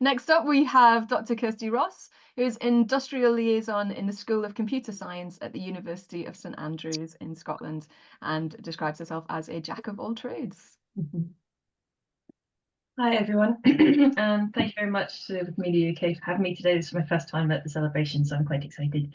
Next up, we have Dr. Kirsty Ross, who is Industrial Liaison in the School of Computer Science at the University of St Andrews in Scotland, and describes herself as a jack of all trades. Hi everyone, and thank you very much to Wikimedia UK for having me today. This is my first time at the celebration, so I'm quite excited.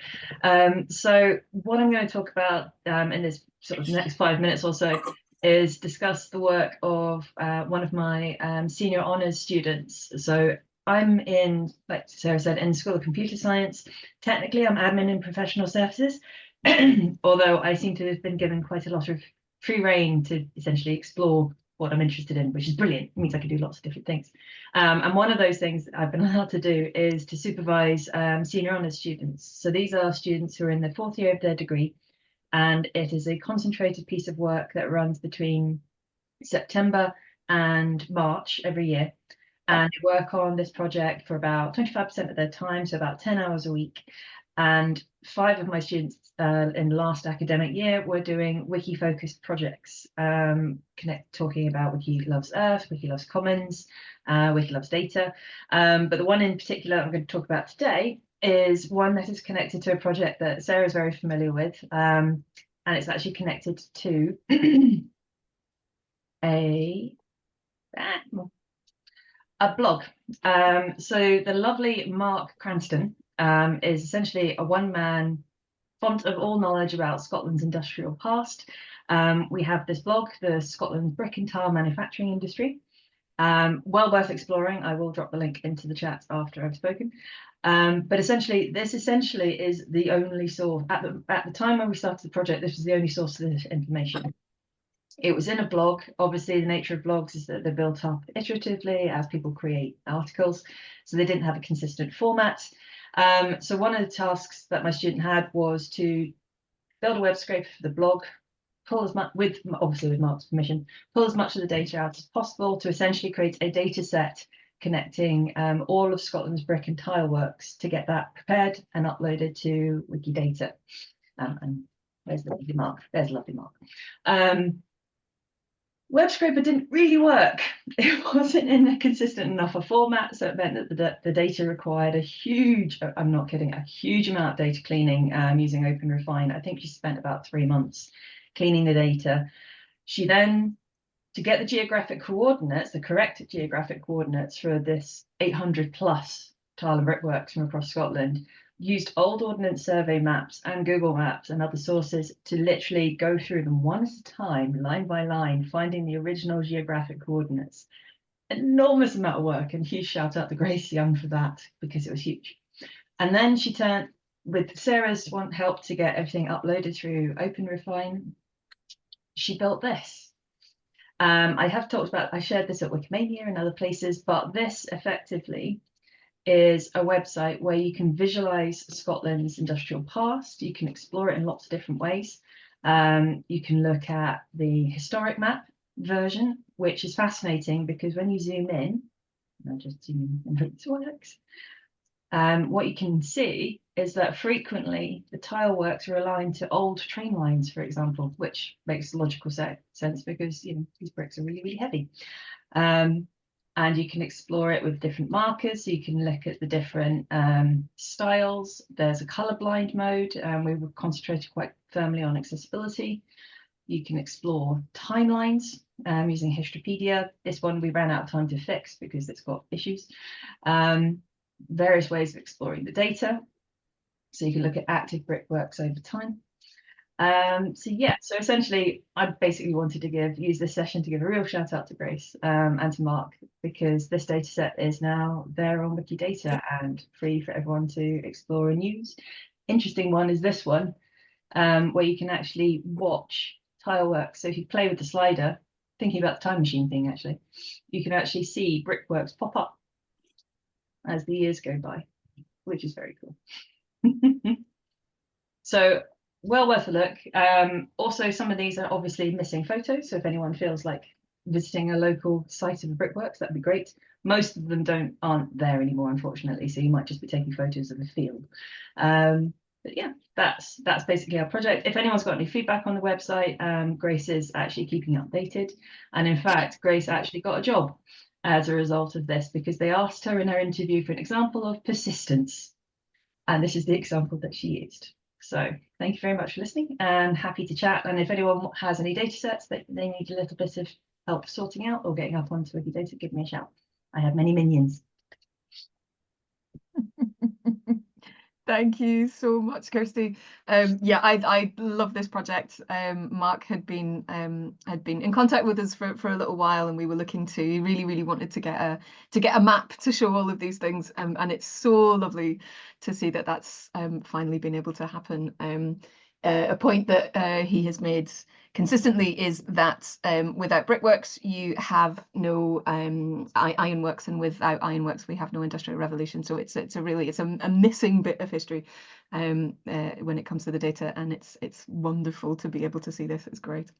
So what I'm going to talk about in this sort of next 5 minutes or so is discuss the work of one of my senior honours students. So I'm in, like Sarah said, in the School of Computer Science. Technically, I'm admin in professional services, although I seem to have been given quite a lot of free rein to essentially explore what I'm interested in, which is brilliant. It means I can do lots of different things. And one of those things that I've been allowed to do is to supervise senior honours students. So these are students who are in the 4th year of their degree, and it is a concentrated piece of work that runs between September and March every year. And they work on this project for about 25% of their time, so about 10 hours a week. And 5 of my students in the last academic year were doing wiki-focused projects, talking about Wiki Loves Earth, Wiki Loves Commons, Wiki Loves Data. But the one in particular I'm going to talk about today is one that is connected to a project that Sarah is very familiar with, and it's actually connected to a blog. So the lovely Mark Cranston is essentially a one-man font of all knowledge about Scotland's industrial past. We have this blog, the Scotland Brick and Tile Manufacturing Industry. Well worth exploring. I will drop the link into the chat after I've spoken. But essentially, this is the only source. At the time when we started the project, this was the only source of this information. It was in a blog. Obviously, the nature of blogs is that they're built up iteratively as people create articles, so they didn't have a consistent format. So one of the tasks that my student had was to build a web scraper for the blog, pull as much, obviously with Mark's permission, pull as much of the data out as possible to essentially create a data set connecting all of Scotland's brick and tile works to get that prepared and uploaded to Wikidata. And there's the lovely Mark. There's lovely Mark. Web scraper didn't really work. It wasn't in a consistent enough a format, so it meant that the data required a huge, I'm not kidding, a huge amount of data cleaning using OpenRefine. I think she spent about 3 months cleaning the data. She then, to get the geographic coordinates, the correct geographic coordinates for this 800 plus tile and brickworks from across Scotland, used old Ordnance Survey maps and Google Maps and other sources to literally go through them one at a time, line by line, finding the original geographic coordinates. Enormous amount of work, and huge shout out to Grace Young for that, because it was huge. And then she turned, with Sarah's help to get everything uploaded through OpenRefine, she built this. I have talked about, I shared this at Wikimedia and other places, but this effectively is a website where you can visualize Scotland's industrial past. You can explore it in lots of different ways. You can look at the historic map version, which is fascinating because when you zoom in, I'll just zoom in and hope this works. What you can see is that frequently the tile works are aligned to old train lines, for example, which makes logical sense because these bricks are really, really heavy. And you can explore it with different markers. So you can look at the different styles. There's a colorblind mode. We were concentrated quite firmly on accessibility. You can explore timelines using Historypedia. This one we ran out of time to fix because it's got issues. Various ways of exploring the data. So you can look at active brickworks over time. So essentially I basically wanted to use this session to give a real shout out to Grace and to Mark, because this data set is now there on Wikidata and free for everyone to explore and use. Interesting one is this one, where you can actually watch tile work. So if you play with the slider, thinking about the time machine thing, actually, you can actually see brickworks pop up as the years go by, which is very cool. So well worth a look. Also, some of these are obviously missing photos, so if anyone feels like visiting a local site of the brickworks, that'd be great. Most of them aren't there anymore, unfortunately, so you might just be taking photos of the field. But yeah, that's basically our project. If anyone's got any feedback on the website, Grace is actually keeping updated, and in fact Grace actually got a job as a result of this, because they asked her in her interview for an example of persistence. And this is the example that she used. So thank you very much for listening, and happy to chat. And if anyone has any data sets that they need a little bit of help sorting out or getting up onto Wikidata, give me a shout. I have many minions. Thank you so much, Kirsty. Yeah, I love this project. Mark had been in contact with us for a little while, and we were looking to, he really wanted to get a map to show all of these things, and it's so lovely to see that that's finally been able to happen. A point that he has made consistently is that without brickworks you have no ironworks, and without ironworks we have no industrial revolution. So it's a missing bit of history when it comes to the data, and it's wonderful to be able to see this. It's great.